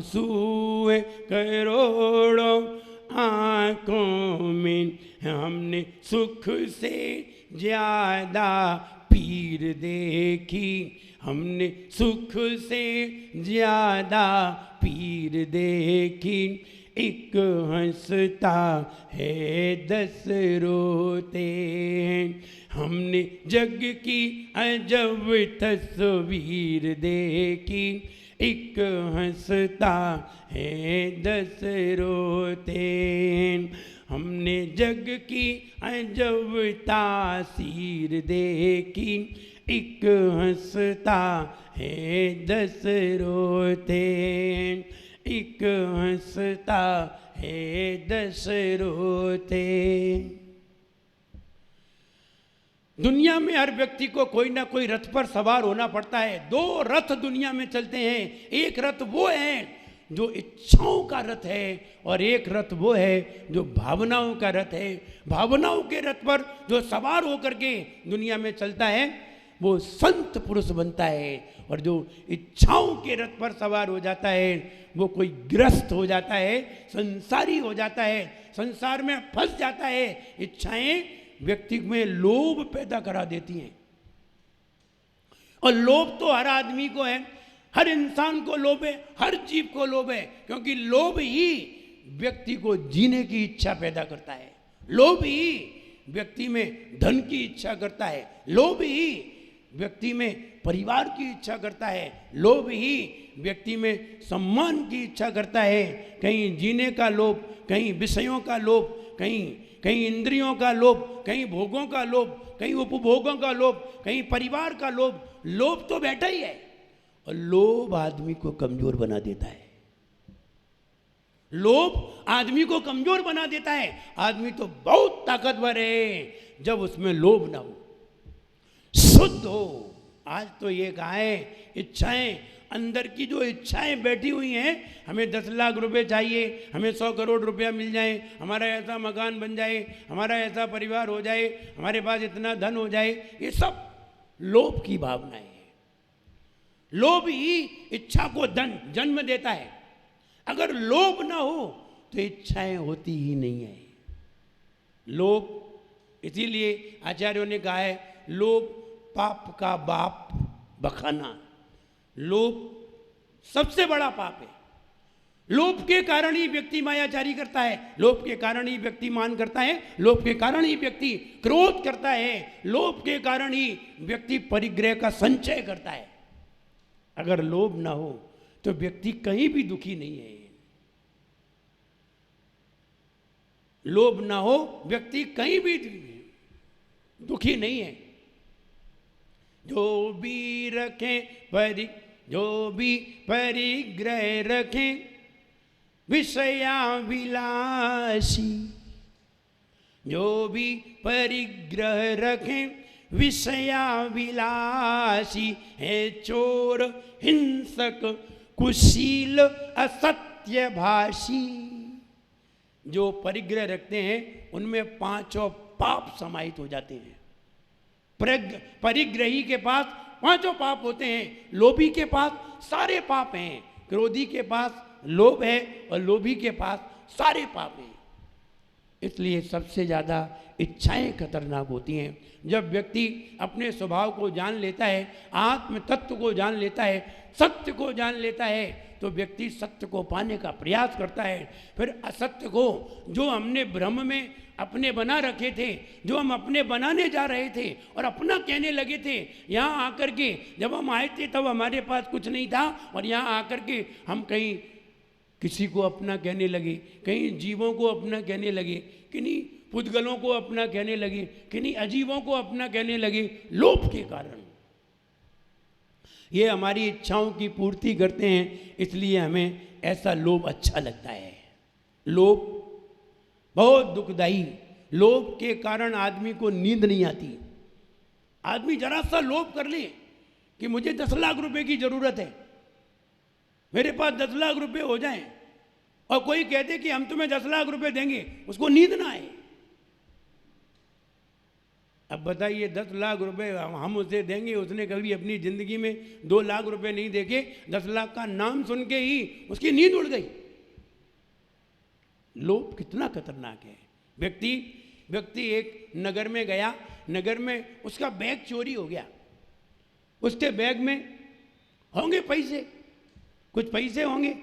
आंसू है करोड़ों आंखों में, हमने सुख से ज्यादा पीर देखी, हमने सुख से ज्यादा पीर देखी। एक हंसता है 10 रोते हैं, हमने जग की अजब तस्वीर देखी। एक हंसता है 10 रोते हैं, हमने जग की अजब तासीर देखी। एक हंसता है 10 रोते हैं, एक हंसता है 10 रोते। दुनिया में हर व्यक्ति को कोई ना कोई रथ पर सवार होना पड़ता है। 2 रथ दुनिया में चलते हैं, एक रथ वो है जो इच्छाओं का रथ है और एक रथ वो है जो भावनाओं का रथ है। भावनाओं के रथ पर जो सवार होकर के दुनिया में चलता है वो संत पुरुष बनता है, और जो इच्छाओं के रथ पर सवार हो जाता है वो कोई ग्रस्त हो जाता है, संसारी हो जाता है, संसार में फंस जाता है। इच्छाएं व्यक्ति में लोभ पैदा करा देती हैं, और लोभ तो हर आदमी को है, हर इंसान को लोभ है, हर जीव को लोभ है, क्योंकि लोभ ही व्यक्ति को जीने की इच्छा पैदा करता है। लोभ ही व्यक्ति में धन की इच्छा करता है, लोभ ही व्यक्ति में परिवार की इच्छा करता है, लोभ ही व्यक्ति में सम्मान की इच्छा करता है। कहीं जीने का लोभ, कहीं विषयों का लोभ, कहीं इंद्रियों का लोभ, कहीं भोगों का लोभ, कहीं उपभोगों का लोभ, कहीं परिवार का लोभ। लोभ तो बैठा ही है, और लोभ आदमी को कमजोर बना देता है। लोभ आदमी को कमजोर बना देता है। आदमी तो बहुत ताकतवर है जब उसमें लोभ ना हो, शुद्ध हो। आज तो ये कहा है, इच्छाएं, अंदर की जो इच्छाएं बैठी हुई हैं, हमें 10 लाख रुपए चाहिए, हमें 100 करोड़ रुपया मिल जाए, हमारा ऐसा मकान बन जाए, हमारा ऐसा परिवार हो जाए, हमारे पास इतना धन हो जाए, ये सब लोभ की भावनाएं हैं। लोभ ही इच्छा को जन्म देता है। अगर लोभ ना हो तो इच्छाएं होती ही नहीं है। लोभ, इसीलिए आचार्यों ने कहा है, लोभ पाप का बाप बखाना। लोभ सबसे बड़ा पाप है। लोभ के कारण ही व्यक्ति मायाचारी करता है, लोभ के कारण ही व्यक्ति मान करता है, लोभ के कारण ही व्यक्ति क्रोध करता है, लोभ के कारण ही व्यक्ति परिग्रह का संचय करता है। अगर लोभ ना हो तो व्यक्ति कहीं भी दुखी नहीं है। लोभ ना हो व्यक्ति कहीं भी दुखी नहीं है। जो भी परिग्रह रखें विषया विलासी, जो भी परिग्रह रखें विषया विलासी, है चोर हिंसक कुशील असत्य भाषी। जो परिग्रह रखते हैं उनमें 5 पाप समाहित हो जाते हैं। परिग्रही के पास 5 पाप होते हैं। लोभी के पास सारे पाप हैं। क्रोधी के पास लोभ है और लोभी के पास सारे पाप हैं। इसलिए सबसे ज़्यादा इच्छाएं खतरनाक होती हैं। जब व्यक्ति अपने स्वभाव को जान लेता है, आत्म तत्व को जान लेता है, सत्य को जान लेता है, तो व्यक्ति सत्य को पाने का प्रयास करता है। फिर असत्य को, जो हमने भ्रम में अपने बना रखे थे, जो हम अपने बनाने जा रहे थे और अपना कहने लगे थे, यहाँ आकर के जब हम आए थे तब हमारे पास कुछ नहीं था, और यहाँ आकर के हम कहीं किसी को अपना कहने लगे, कहीं जीवों को अपना कहने लगे, किन्हीं पुद्गलों को अपना कहने लगे, किन्हीं अजीवों को अपना कहने लगे, लोभ के कारण। ये हमारी इच्छाओं की पूर्ति करते हैं, इसलिए हमें ऐसा लोभ अच्छा लगता है। लोभ बहुत दुखदाई। लोभ के कारण आदमी को नींद नहीं आती। आदमी जरा सा लोभ कर ले कि मुझे 10 लाख रुपए की जरूरत है, मेरे पास 10 लाख रुपए हो जाएं, और कोई कहते कि हम तुम्हें 10 लाख रुपए देंगे, उसको नींद ना आए। अब बताइए 10 लाख रुपए हम उसे देंगे, उसने कभी अपनी ज़िंदगी में 2 लाख रुपए नहीं देखे, 10 लाख का नाम सुन के ही उसकी नींद उड़ गई। लोभ कितना खतरनाक है। व्यक्ति एक नगर में गया, नगर में उसका बैग चोरी हो गया। उसके बैग में होंगे पैसे, कुछ पैसे होंगे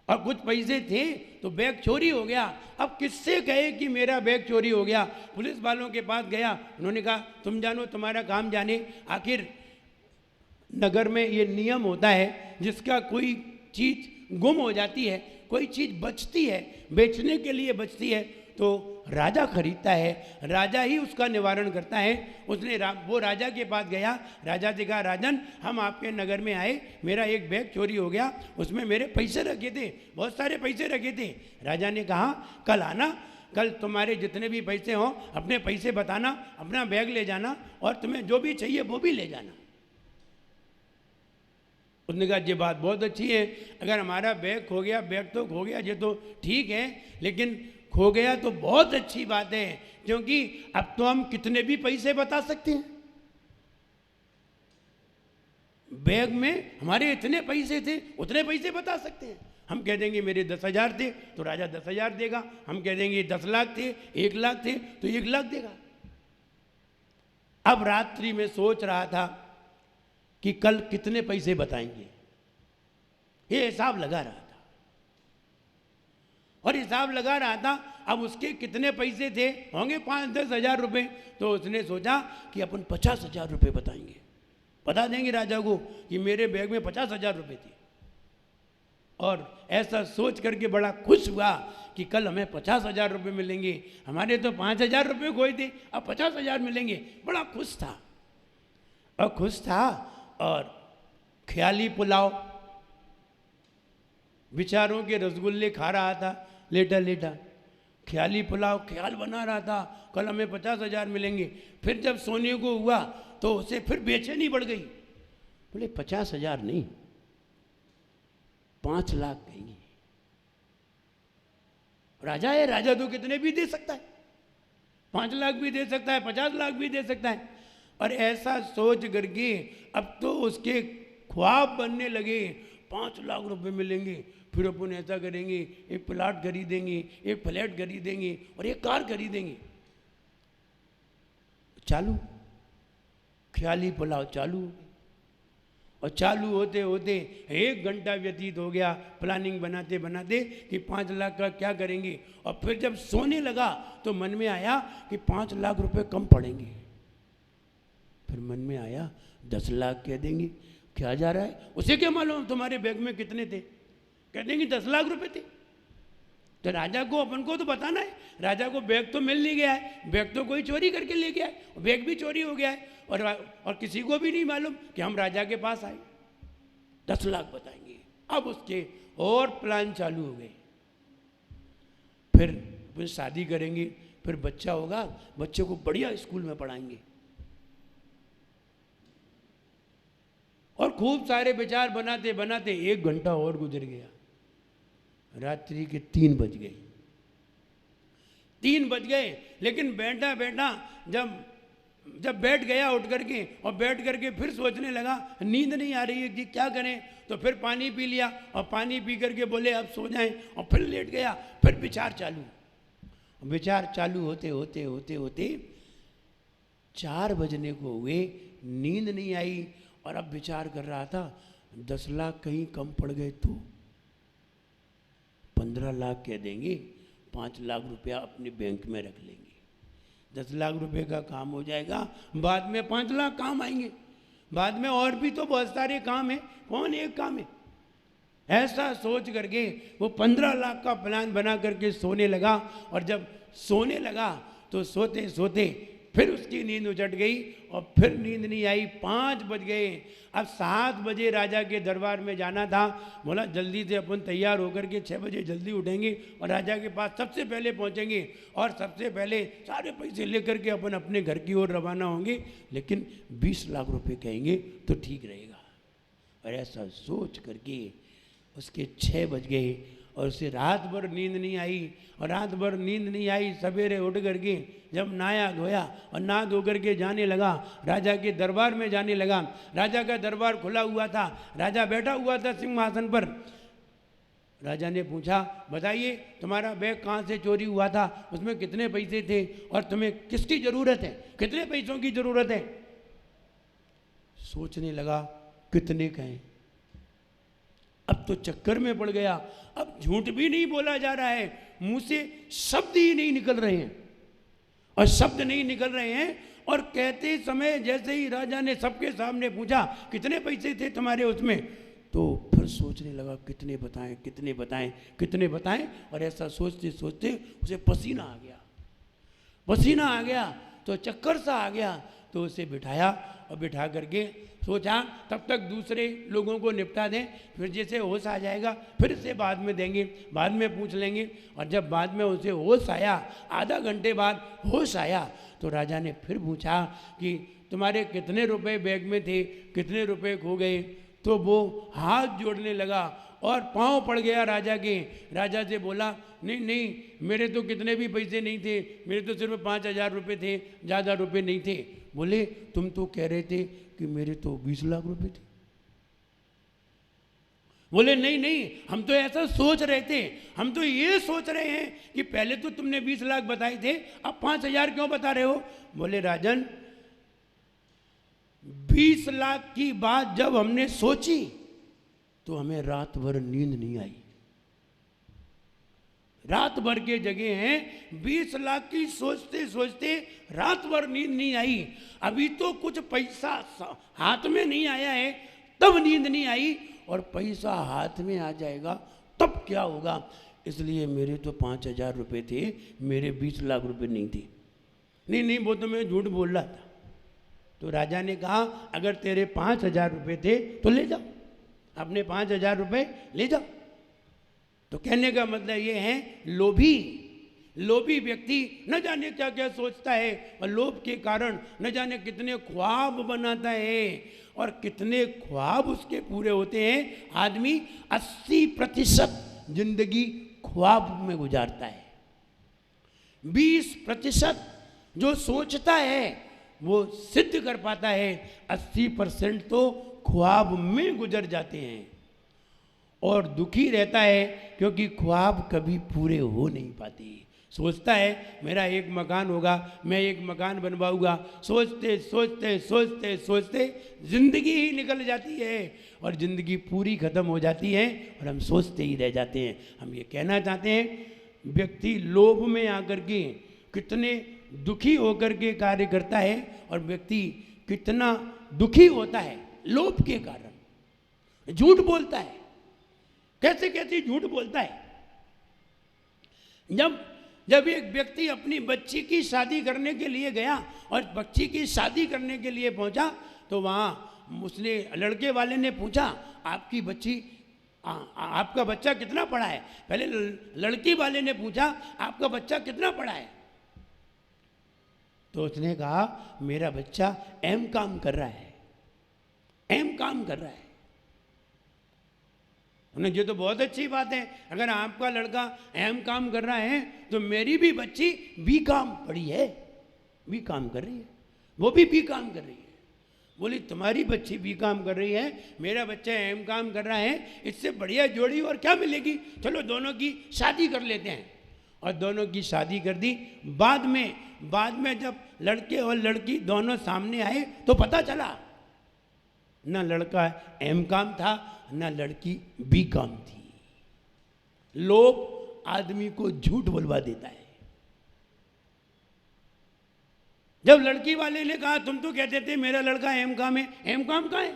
और कुछ पैसे थे तो बैग चोरी हो गया। अब किससे कहे कि मेरा बैग चोरी हो गया? पुलिस वालों के पास गया, उन्होंने कहा तुम जानो, तुम्हारा काम जाने। आखिर नगर में ये नियम होता है, जिसका कोई चीज़ गुम हो जाती है, कोई चीज़ बचती है, बेचने के लिए बचती है, तो राजा खरीदता है, राजा ही उसका निवारण करता है। उसने वो राजा के पास गया, राजा से कहा राजन हम आपके नगर में आए, मेरा एक बैग चोरी हो गया, उसमें मेरे पैसे रखे थे, बहुत सारे पैसे रखे थे। राजा ने कहा कल आना, कल तुम्हारे जितने भी पैसे हों अपने पैसे बताना, अपना बैग ले जाना और तुम्हें जो भी चाहिए वो भी ले जाना। उसने कहा ये बात बहुत अच्छी है, अगर हमारा बैग खो गया, बैग तो खो गया ये तो ठीक है, लेकिन खो गया तो बहुत अच्छी बात है, क्योंकि अब तो हम कितने भी पैसे बता सकते हैं। बैग में हमारे इतने पैसे थे, उतने पैसे बता सकते हैं। हम कह देंगे मेरे 10,000 थे तो राजा 10,000 देगा, हम कह देंगे 10 लाख थे, 1 लाख थे तो 1 लाख देगा। अब रात्रि में सोच रहा था कि कल कितने पैसे बताएंगे, ये हिसाब लगा रहा था और हिसाब लगा रहा था। अब उसके कितने पैसे थे, होंगे 5-10 हज़ार रुपये, तो उसने सोचा कि अपन 50,000 रुपये बताएंगे, बता देंगे राजा को कि मेरे बैग में 50,000 रुपये थे। और ऐसा सोच करके बड़ा खुश हुआ कि कल हमें 50,000 रुपये मिलेंगे, हमारे तो 5,000 रुपये खोए थे, अब 50,000 मिलेंगे। बड़ा खुश था और और ख्याली पुलाव, विचारों के रसगुल्ले खा रहा था लेटा लेटा, ख्याली पुलाव ख्याल बना रहा था कल हमें 50,000 मिलेंगे। फिर जब सोने को हुआ तो उसे फिर बेचैनी बढ़ गई, बोले 50,000 नहीं 5 लाख कहेंगे। राजा है, राजा तो कितने भी दे सकता है, 5 लाख भी दे सकता है, 50 लाख भी दे सकता है। और ऐसा सोच करके अब तो उसके ख्वाब बनने लगे, 5 लाख रुपए मिलेंगे, फिर अपन ऐसा करेंगे, एक प्लाट खरीदेंगे, एक फ्लैट खरीदेंगे और एक कार खरीदेंगे। चालू ख्याली पुलाव चालू हो गई और चालू होते होते 1 घंटा व्यतीत हो गया प्लानिंग बनाते बनाते कि 5 लाख का क्या करेंगे। और फिर जब सोने लगा तो मन में आया कि 5 लाख रुपए कम पड़ेंगे। फिर मन में आया 10 लाख कह देंगे, क्या जा रहा है, उसे क्या मालूम तुम्हारे बैग में कितने थे, कह देंगे 10 लाख रुपए थे। तो राजा को अपन को तो बताना है, राजा को बैग तो मिल नहीं गया है, बैग तो कोई चोरी करके ले गया है, बैग भी चोरी हो गया है और किसी को भी नहीं मालूम कि हम राजा के पास आए, 10 लाख बताएंगे। अब उसके और प्लान चालू हो गए। फिर शादी करेंगे, फिर बच्चा होगा, बच्चे को बढ़िया स्कूल में पढ़ाएंगे और खूब सारे विचार बनाते बनाते 1 घंटा और गुजर गया, रात्रि के 3 बज गए। 3 बज गए, लेकिन बैठा बैठा जब बैठ गया उठ करके और बैठ करके फिर सोचने लगा, नींद नहीं आ रही है कि क्या करें, तो फिर पानी पी लिया और पानी पी करके बोले अब सो जाएं, और फिर लेट गया। फिर विचार चालू होते होते होते होते 4 बजने को हुए, नींद नहीं आई और अब विचार कर रहा था 10 लाख कहीं कम पड़ गए तो 15 लाख कह देंगे, 5 लाख रुपया अपने बैंक में रख लेंगे, 10 लाख रुपए का काम हो जाएगा, बाद में 5 लाख काम आएंगे, बाद में और भी तो बहुत सारे काम है, कौन एक काम है। ऐसा सोच करके वो 15 लाख का प्लान बना करके सोने लगा। और जब सोने लगा तो सोते सोते फिर उसकी नींद उचट गई और फिर नींद नहीं आई। 5 बज गए। अब 7 बजे राजा के दरबार में जाना था। बोला जल्दी से अपन तैयार होकर के 6 बजे जल्दी उठेंगे और राजा के पास सबसे पहले पहुंचेंगे और सबसे पहले सारे पैसे लेकर के अपन अपने घर की ओर रवाना होंगे, लेकिन 20 लाख रुपए कहेंगे तो ठीक रहेगा। और ऐसा सोच करके उसके 6 बज गए और उसे रात भर नींद नहीं आई। और रात भर नींद नहीं आई, सवेरे उठ करके जब नहाया धोया और नहा धो करके जाने लगा, राजा के दरबार में जाने लगा। राजा का दरबार खुला हुआ था, राजा बैठा हुआ था सिंहासन पर। राजा ने पूछा, बताइए तुम्हारा बैग कहाँ से चोरी हुआ था, उसमें कितने पैसे थे और तुम्हें किसकी ज़रूरत है, कितने पैसों की ज़रूरत है। सोचने लगा कितने कहें, अब तो चक्कर में पड़ गया, अब झूठ भी नहीं बोला जा रहा है, मुंह से शब्द ही नहीं निकल रहे हैं। और शब्द नहीं निकल रहे हैं और कहते समय जैसे ही राजा ने सबके सामने पूछा कितने पैसे थे तुम्हारे उसमें, तो फिर सोचने लगा कितने बताएं कितने बताएं कितने बताएं। और ऐसा सोचते सोचते उसे पसीना आ गया, पसीना आ गया तो चक्कर सा आ गया। तो उसे बिठाया और बिठा करके सोचा तब तक दूसरे लोगों को निपटा दें, फिर जैसे होश आ जाएगा फिर से बाद में देंगे, बाद में पूछ लेंगे। और जब बाद में उसे होश आया, आधा घंटे बाद होश आया, तो राजा ने फिर पूछा कि तुम्हारे कितने रुपए बैग में थे, कितने रुपए खो गए। तो वो हाथ जोड़ने लगा और पांव पड़ गया राजा के। राजा से बोला, नहीं नहीं, मेरे तो कितने भी पैसे नहीं थे, मेरे तो सिर्फ 5,000 रुपये थे, ज़्यादा रुपए नहीं थे। बोले तुम तो कह रहे थे कि मेरे तो 20 लाख रुपए थे। बोले नहीं नहीं, हम तो ऐसा सोच रहे थे, हम तो ये सोच रहे हैं कि पहले तो तुमने 20 लाख बताए थे, अब 5,000 क्यों बता रहे हो। बोले राजन, 20 लाख की बात जब हमने सोची तो हमें रात भर नींद नहीं आई। रात भर के जगह हैं, 20 लाख की सोचते सोचते रात भर नींद नहीं आई। अभी तो कुछ पैसा हाथ में नहीं आया है तब नींद नहीं आई, और पैसा हाथ में आ जाएगा तब क्या होगा। इसलिए मेरे तो 5,000 रुपये थे, मेरे 20 लाख रुपए नहीं थे। नहीं नहीं, वो तो मैं झूठ बोल रहा था। तो राजा ने कहा अगर तेरे 5,000 रुपये थे तो ले जाओ, अपने 5,000 रुपये ले जाओ। तो कहने का मतलब ये है, लोभी व्यक्ति न जाने क्या क्या सोचता है और लोभ के कारण न जाने कितने ख्वाब बनाता है और कितने ख्वाब उसके पूरे होते हैं। आदमी 80% जिंदगी ख्वाब में गुजारता है, 20% जो सोचता है वो सिद्ध कर पाता है, 80% तो ख्वाब में गुजर जाते हैं और दुखी रहता है क्योंकि ख्वाब कभी पूरे हो नहीं पाते। सोचता है मेरा एक मकान होगा, मैं एक मकान बनवाऊंगा, सोचते सोचते सोचते सोचते ज़िंदगी ही निकल जाती है और ज़िंदगी पूरी ख़त्म हो जाती है और हम सोचते ही रह जाते हैं। हम ये कहना चाहते हैं व्यक्ति लोभ में आकर के कितने दुखी होकर के कार्य करता है और व्यक्ति कितना दुखी होता है लोभ के कारण। झूठ बोलता है, कैसे कैसे झूठ बोलता है। जब एक व्यक्ति अपनी बच्ची की शादी करने के लिए गया और बच्ची की शादी करने के लिए पहुंचा तो वहाँ उसने लड़के वाले ने पूछा आपकी बच्ची आपका बच्चा कितना पढ़ा है। पहले लड़की वाले ने पूछा आपका बच्चा कितना पढ़ा है, तो उसने कहा मेरा बच्चा M.Com कर रहा है, M.Com कर रहा है। उन्हें ये तो बहुत अच्छी बात है, अगर आपका लड़का M.Com कर रहा है तो मेरी भी बच्ची B.Com पढ़ी है, B.Com कर रही है, वो भी B.Com कर रही है। बोली तुम्हारी बच्ची B.Com कर रही है, मेरा बच्चा M.Com कर रहा है, इससे बढ़िया जोड़ी और क्या मिलेगी, चलो दोनों की शादी कर लेते हैं। और दोनों की शादी कर दी। बाद में जब लड़के और लड़की दोनों सामने आए तो पता चला न लड़का M.Com था न लड़की B.Com थी। लोभ आदमी को झूठ बुलवा देता है। जब लड़की वाले ने कहा तुम तो कहते थे मेरा लड़का M.Com है, M.Com कहाँ है।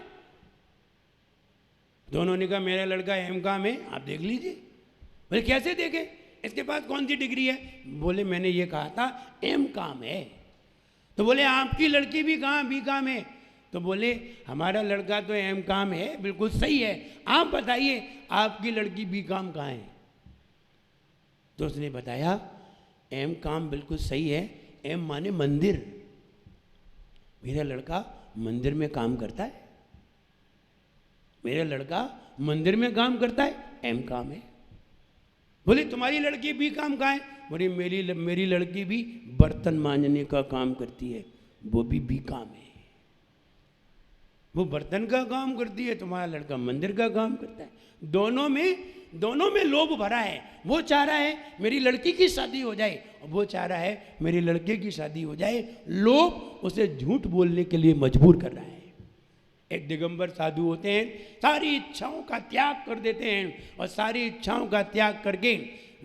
दोनों ने कहा मेरा लड़का M.Com है, आप देख लीजिए। बोले कैसे देखे, इसके पास कौन सी डिग्री है। बोले मैंने ये कहा था M.Com है। तो बोले आपकी लड़की भी कहाँ B.Com है। तो बोले हमारा लड़का तो M.Com है, बिल्कुल सही है, आप बताइए आपकी लड़की B.Com कहाँ है। तो उसने बताया M.Com बिल्कुल सही है, M माने मंदिर, मेरा लड़का मंदिर में काम करता है, मेरा लड़का मंदिर में काम करता है, M.Com है। बोले तुम्हारी लड़की भी काम कहाँ है? बोले मेरी लड़की भी बर्तन मांजने का काम करती है, वो भी काम है। वो बर्तन का काम करती है, तुम्हारा लड़का मंदिर का काम करता है। दोनों में लोभ भरा है। वो चाह रहा है मेरी लड़की की शादी हो जाए, और वो चाह रहा है मेरे लड़के की शादी हो जाए। लोभ उसे झूठ बोलने के लिए मजबूर कर रहा है। एक दिगंबर साधु होते हैं, सारी इच्छाओं का त्याग कर देते हैं, और सारी इच्छाओं का त्याग करके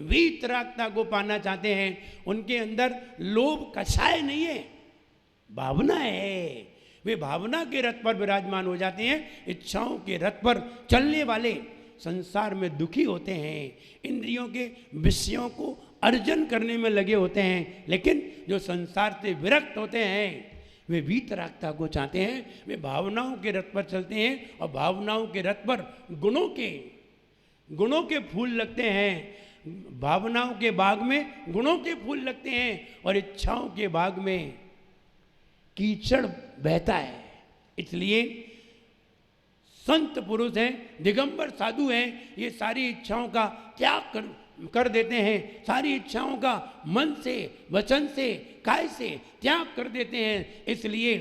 वीतरागता को पाना चाहते हैं। उनके अंदर लोभ कषाय नहीं है, भावना है। वे भावना के रथ पर विराजमान हो जाते हैं। इच्छाओं के रथ पर चलने वाले संसार में दुखी होते हैं, इंद्रियों के विषयों को अर्जन करने में लगे होते हैं। लेकिन जो संसार से विरक्त होते हैं वे वीतरागता को चाहते हैं। वे भावनाओं के रथ पर चलते हैं, और भावनाओं के रथ पर गुणों के फूल लगते हैं। भावनाओं के बाग में गुणों के फूल लगते हैं, और इच्छाओं के बाग में कीचड़ बहता है। इसलिए संत पुरुष हैं, दिगंबर साधु हैं, ये सारी इच्छाओं का त्याग कर देते हैं। सारी इच्छाओं का मन से, वचन से, काय से त्याग कर देते हैं। इसलिए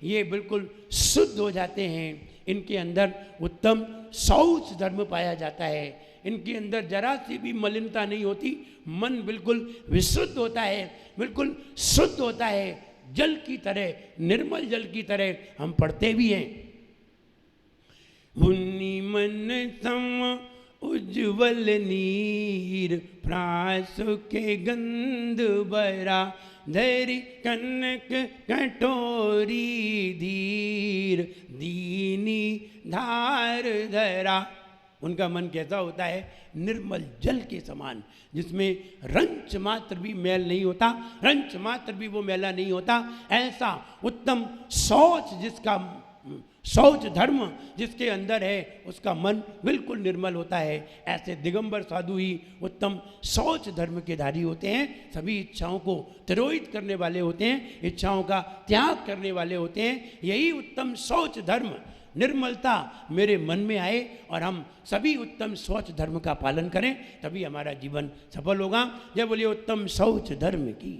ये बिल्कुल शुद्ध हो जाते हैं। इनके अंदर उत्तम शौच धर्म पाया जाता है। इनके अंदर जरा सी भी मलिनता नहीं होती। मन बिल्कुल विशुद्ध होता है, बिल्कुल शुद्ध होता है, जल की तरह, निर्मल जल की तरह। हम पढ़ते भी हैं, मुनि मन सम उज्ज्वल नीर, प्रास के गंध बरा, धैर्य कनक कटोरी धीर, दीनी धार धरा। उनका मन कैसा होता है? निर्मल जल के समान, जिसमें रंच मात्र भी मैल नहीं होता, रंच मात्र भी वो मैला नहीं होता। ऐसा उत्तम शौच धर्म जिसके अंदर है, उसका मन बिल्कुल निर्मल होता है। ऐसे दिगंबर साधु ही उत्तम शौच धर्म के धारी होते हैं। सभी इच्छाओं को तिरोहित करने वाले होते हैं, इच्छाओं का त्याग करने वाले होते हैं। यही उत्तम शौच धर्म, निर्मलता मेरे मन में आए, और हम सभी उत्तम शौच धर्म का पालन करें, तभी हमारा जीवन सफल होगा। जय बोलिए उत्तम शौच धर्म की।